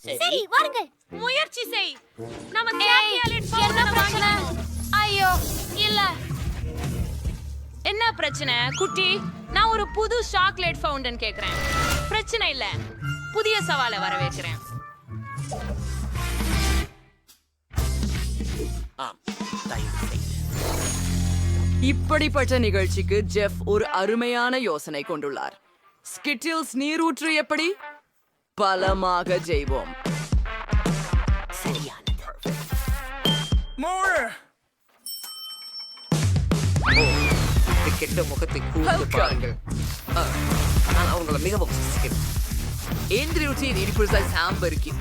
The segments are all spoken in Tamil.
சரி வாருங்கள். முயற்சி செய். நம்ம என்ன பிரச்சனை? ஐயோ இல்ல. என்ன பிரச்சனை குட்டி? நான் ஒரு புது சாக்லேட் ஃபவுண்டன் கேக்குறேன். பிரச்சனை இல்ல, புதிய சவாலை வரவேற்கிறேன். இப்படிப்பட்ட நிகழ்ச்சிக்கு ஜெஃப் ஒரு அருமையான யோசனை கொண்டுள்ளார். ஸ்கிட்டில்ஸ் நீரூற்று எப்படி பலமாக ஜெய்வோம். கெட்ட முகத்தை கூர்ந்து பாருங்கள். நான் அவங்கள மிகவும் நேசிக்கிறேன். சாம்பருக்கு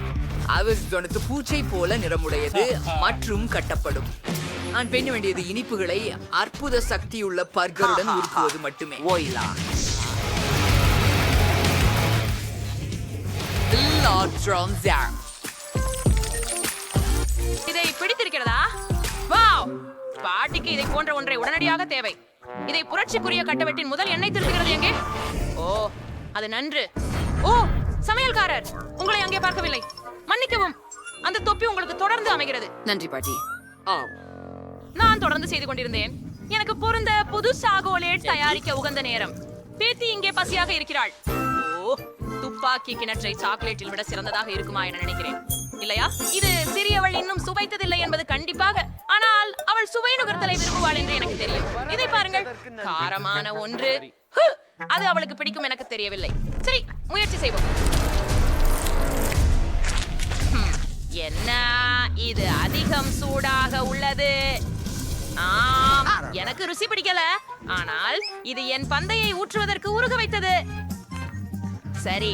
அவருக்கு பூச்சை போல நிறமுடையது மற்றும் கட்டப்படும். நான் பெண்ண வேண்டியது இனிப்புகளை அற்புத சக்தியுள்ள பர்கருடன் உருக்குவது மட்டுமே. ஓயிலா இதை பிடித்திருக்கிறதா? வாவ்! பாட்டிக்கு இதை போன்ற ஒன்றை உடனடியாக தேவை. இதை புரட்சிக்குரிய கட்டவெட்டின் முதல் எண்ணெய் திருத்துகிறது எங்கே? ஓ, அது நன்று. ஓ, சமையல்காரர், உங்களை அங்கே பார்க்கவில்லை. மன்னிக்கவும். அந்த தொப்பி உங்களுக்கு தொடர்ந்து அமைகிறது. நன்றி பாட்டி. நான் தொடர்ந்து செய்து கொண்டிருந்தேன். எனக்கு பொருந்த புது சாகோலேட் தயாரிக்க உகந்த நேரம். பேத்தி இங்கே பசியாக இருக்கிறாள். ஓ, துப்பாக்கி கிணற்றை சாக்லேட்டில் விட சிறந்ததாக இருக்குமா என நினைக்கிறேன். இல்லையா? இது சிறியவள் இன்னும் சுவைத்ததில்லை என்பது கண்டிப்பாக. ஆனால் அவள் சுவை நுகர்த்தலை விரும்புவாள் என்று எனக்கு தெரியும். இதை பாருங்கள், காரமான ஒன்று. அது அவளுக்கு பிடிக்கும் எனக்கு தெரியவில்லை. சரி, முயற்சி செய்வோம். என்ன இது அதிகம் சூடாக உள்ளது. ஆம், எனக்கு ருசி பிடிக்கல. ஆனால் இது என் பந்தையை ஊற்றுவதற்கு உருக வைத்தது. சரி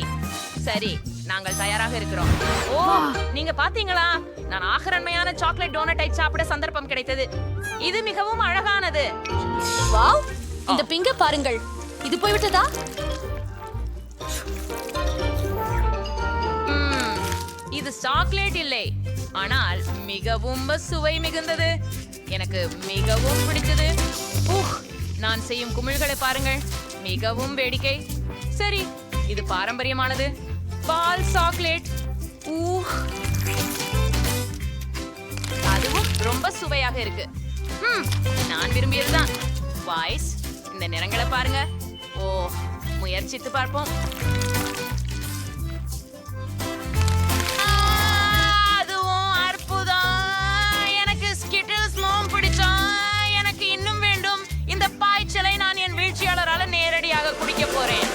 சரி, நாங்கள் தயாராக இருக்கிறோம். ஓ, நீங்க பாத்தீங்களா? நான் ஆகரண்மையான சாக்லேட் டோனட்டை சாப்பிட சந்தர்ப்பம் கிடைத்தது. இது மிகவும் அழகானது. வாவ், இந்த பிங்க பாருங்கள். இது போய்விட்டதா? இது சாக்லேட் இல்லை, ஆனால் மிகவும் சுவை மிகுந்தது. எனக்கு மிகவும் பிடிச்சது. நான் செய்யும் குமிழ்களை பாருங்கள், மிகவும் வேடிக்கை. சரி, இது பாரம்பரியமானது. பால் சாக்லேட். அதுவும் ரொம்ப சுவையாக இருக்கு. நான் விரும்பியதுதான். வாய்ஸ், இந்த நிறங்களை பாருங்க. ஓ, முயற்சித்து பார்ப்போம். அதுவும் அற்புதம். எனக்கு ஸ்கிட்டில்ஸ் மோம் பிடிச்சா. எனக்கு இன்னும் வேண்டும். இந்த பாய்ச்சலை நான் என் வீழ்ச்சியாளரால நேரடியாக குடிக்க போறேன்.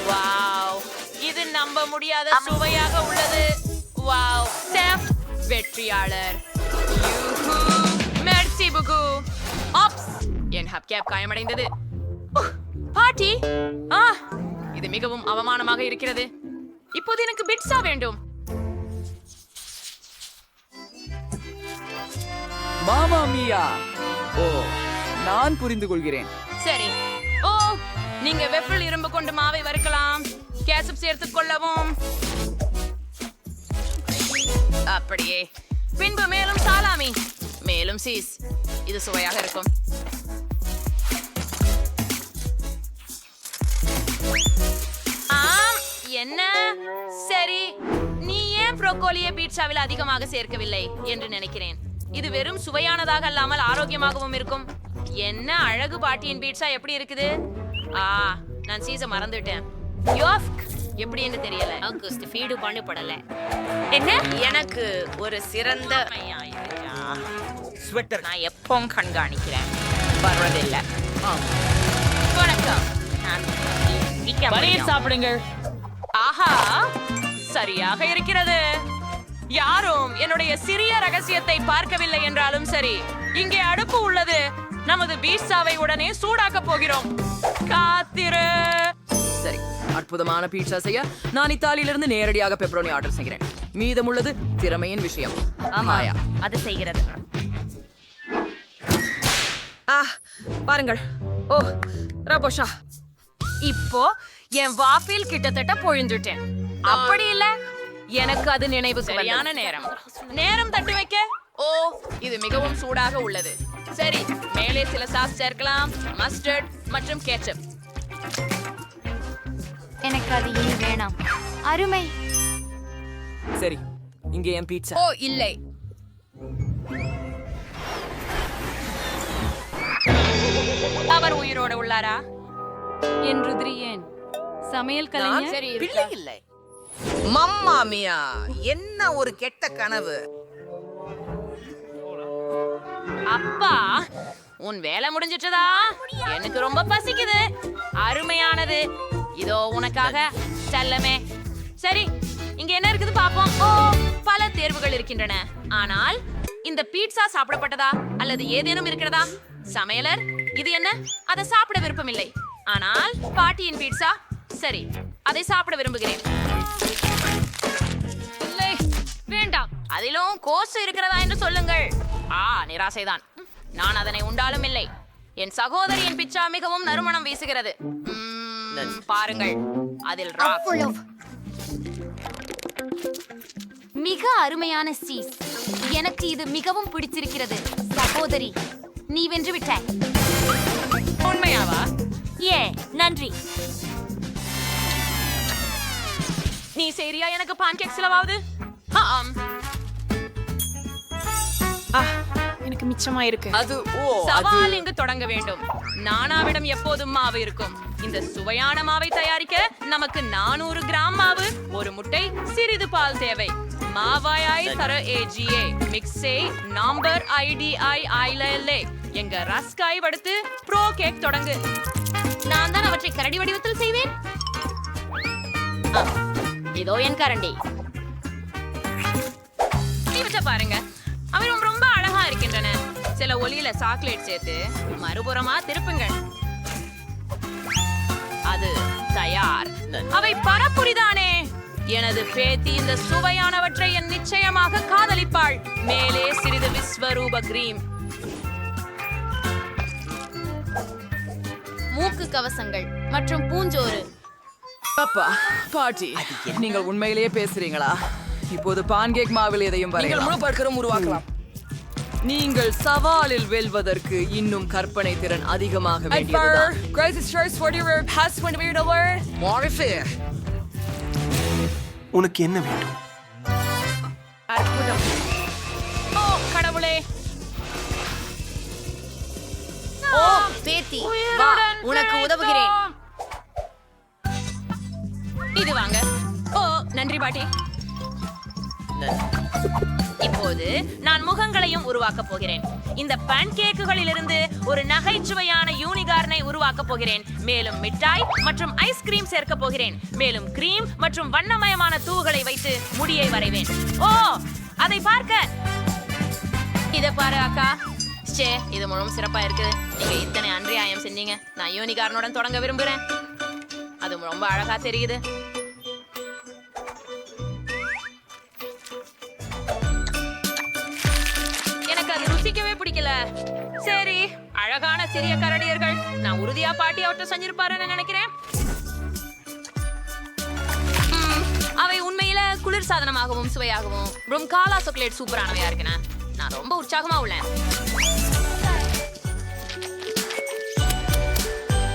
வாவ், இது நம்ப முடியாத சுவையாக உள்ளது. வாவ், செஃப் வெற்றியாளர். மெர்சி புகு. ஆப்ஸ், என் ஹப்கேப் காயமடைந்தது. பாட்டி, இது மிகவும் அவமானமாக இருக்கிறது. இப்போது எனக்கு பிட்சா வேண்டும். மாமா மியா. ஓ, நான் புரிந்து கொள்கிறேன். சரி. ஓ, நீங்க வெஃபிள் இரும்பு கொண்டு மாவை வறுக்கலாம். கேசப் சேர்த்துக் கொள்ளவும். அப்படியே. பின்பு மேலும் சாலாமி, மேலும் சீஸ். இது சுவையாக இருக்கும். ஆம், என்ன? சரி, நீ ஏன் ப்ரோக்கோலியை பீட்சாவில் அதிகமாக சேர்க்கவில்லை என்று நினைக்கிறேன். இது வெறும் சுவையானதாக அல்லாமல் ஆரோக்கியமாகவும் இருக்கும். என்ன அழகு பாட்டியின் பீட்சா எப்படி இருக்குது? நான் சீஸை மறந்துட்டேன். எப்படி என்று தெரியல. ஃபீடு பண்ணப்படல. என்ன? எனக்கு ஒரு சிறந்த ஸ்வெட்டர் நான் எப்பவும் கண்காணிக்கிறேன். பரவாயில்லை. வணக்கம். நான் சாப்பிடுங்கள். ஆஹா, சரியாக இருக்கிறது. யாரும் என்னுடைய சிறிய ரகசியத்தை பார்க்கவில்லை என்றாலும் சரி, இங்கே அடுப்பு உள்ளது. நமது பீட்சாவை உடனே சூடாக்க போகிறோம். காத்திரு. சரி, அற்புதமான பீட்சா செய்ய நான் இத்தாலியிலிருந்து நேரடியாக பெப்பரோனி ஆர்டர் செய்கிறேன். மீதமுள்ளது திறமையின் விஷயம். ஆமாயா, அது செய்கிறது. பாருங்கள். ஓ, ரபோஷா. இப்போ என் வாஃபில் கிட்டத்தட்ட பொழிஞ்சுட்டேன். அப்படி இல்ல, எனக்கு அது நினைவு. சரியான நேரம் தட்டு வைக்க. ஓ, இது மிகவும் சூடாக உள்ளது. சரி, மேலே சில சாஸ் சேர்க்கலாம். மஸ்டர்ட் மற்றும் கேச்சப். எனக்கு அது இனி வேணாம். அருமை. சரி, இங்கே என் பீட்சா. ஓ இல்லை. அவர் உயிரோட உள்ளாரா என்று ஏன் சமையல் கலைஞர் சரி பிள்ளை இல்லை. மம்மா மியா, என்ன ஒரு கெட்ட கனவு. அப்பா, உன் வேலை முடிஞ்சிட்டதா? எனக்கு ரொம்ப பசிக்குது. அருமையானது. இதோ உனக்காக செல்லமே. சரி, இங்க என்ன இருக்குது பாப்போம். ஓ, பல தேர்வுகள் இருக்கின்றன. ஆனால் இந்த பீட்சா சாப்பிடப்பட்டதா அல்லது ஏதேனும் இருக்கிறதா? சமையலர், இது என்ன? அதை சாப்பிட விருப்பமில்லை. ஆனால் பாட்டியின் பீட்சா, சரி, அதை சாப்பிட விரும்புகிறேன். இல்லை, வேண்டாம். அதிலும் கோசு இருக்கிறதா என்று சொல்லுங்கள். நிராசைதான். நான் அதனை உண்டாலும் இல்லை. என் சகோதரியின் பிச்சா மிகவும் நறுமணம் வீசுகிறது. பாருங்கள், அதில் ராக். மிக அருமையான சீஸ். எனக்கு இது மிகவும் பிடிச்சிருக்கிறது. சகோதரி, நீ வென்று விட்டாய். உண்மையாவா? நன்றி. நீ சரியா எனக்கு பான்கேக் செலவாகுது? ஆம். எனக்கு மிச்சமா இருக்கு. அது சவால் இங்கு தொடங்க வேண்டும். நானாவிடம் எப்போதும் மாவு இருக்கும். இந்த சுவையான மாவை தயாரிக்க நமக்கு 400 கிராம் மாவு, ஒரு முட்டை, சிறிது பால் தேவை. மாவாய் தர ஏஜிஏ மிக்ஸே நம்பர் ஐடிஐ ஐலலே எங்க ரஸ்காய் வடுத்து ப்ரோ கேக் தொடங்கு. நான் தான் அவற்றை கரடி வடிவத்தில் செய்வேன். இதோ என் கரண்டி. இவற்றை பாருங்க, அவை ரொம்ப அழகா இருக்கின்றன. சில ஒலியில சாக்லேட் சேர்த்து மறுபுறமா திருப்புங்கள். அது தயார். அவை பரப்புரிதானே. எனது பேத்தி இந்த சுவையானவற்றை என் நிச்சயமாக காதலிப்பாள். மேலே சிறிது விஸ்வரூப கிரீம். மூக்கு கவசங்கள் மற்றும் பூஞ்சோறு. அப்பா, பாட்டி, நீங்கள் உண்மையிலேயே பேசுறீங்களா? இப்போது பான்கேக் மாவில் எதையும் நீங்கள் வரையலாம். முழு பர்கரும் உருவாக்கலாம். நீங்கள் சவாலில் வெல்வதற்கு இன்னும் கற்பனை திறன் அதிகமாக வேண்டியதுதான். உனக்கு என்ன வேண்டும்? அற்புதம். ஓ கடவுளே. ஓ பேத்தி, வா, உனக்கு உதவுகிறேன். இது வாங்க. ஓ நன்றி பாட்டி. இப்போது நான் முகங்களையும் உருவாக்க போகிறேன். இந்த பான்கேக்குகளிலிருந்து ஒரு நகைச்சுவையான யூனிகார்னை உருவாக்க போகிறேன். மேலும் மிட்டாய் மற்றும் ஐஸ்கிரீம் சேர்க்க போகிறேன். மேலும் கிரீம் மற்றும் வண்ணமயமான தூள்களை வைத்து முடியை வரைவேன். ஓ, அதை பார்க்க. இத பாரு அக்கா. இது முழுவதும் சிறப்பா இருக்குது. நீங்க இத்தனை அன்றியாயம் செஞ்சீங்க. நான் யூனிகார்னுடன் தொடங்க விரும்புறேன். அது ரொம்ப அழகா தெரியுது. எனக்கு அது ருசிக்கவே பிடிக்கல. சரி, அழகான சிறிய கரடியர்கள். நான் உறுதியா பாட்டி அவற்றை செஞ்சிருப்பாருன்னு நினைக்கிறேன். அவை உண்மையில குளிர் சாதனமாகவும் சுவையாகவும் ரொம்ப காலா சாக்லேட் சூப்பரானவையா இருக்குண்ணா. நான் ரொம்ப உற்சாகமா உள்ளேன்.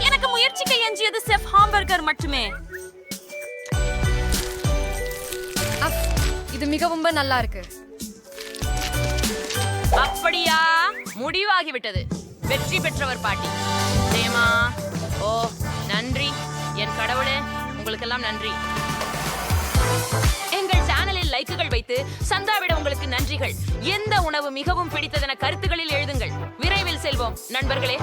எனக்கு முயற்சிக்க எஞ்சியது செஃப் ஹாம்பர்கர் மட்டுமே. இது மிகவும் நல்லா இருக்கு. அப்படியா? முடிவாகிவிட்டது. வெற்றி பெற்றவர் பாட்டி. தேமா. ஓ நன்றி என் கடவுளே, உங்களுக்கெல்லாம் நன்றி. எங்கள் சேனலில் லைக்குகள் வைத்து சந்தாவிட உங்களுக்கு நன்றிகள். எந்த உணவு மிகவும் பிடித்ததென கருத்துகளில் எழுதுங்கள். விரைவில் செல்வோம் நண்பர்களே.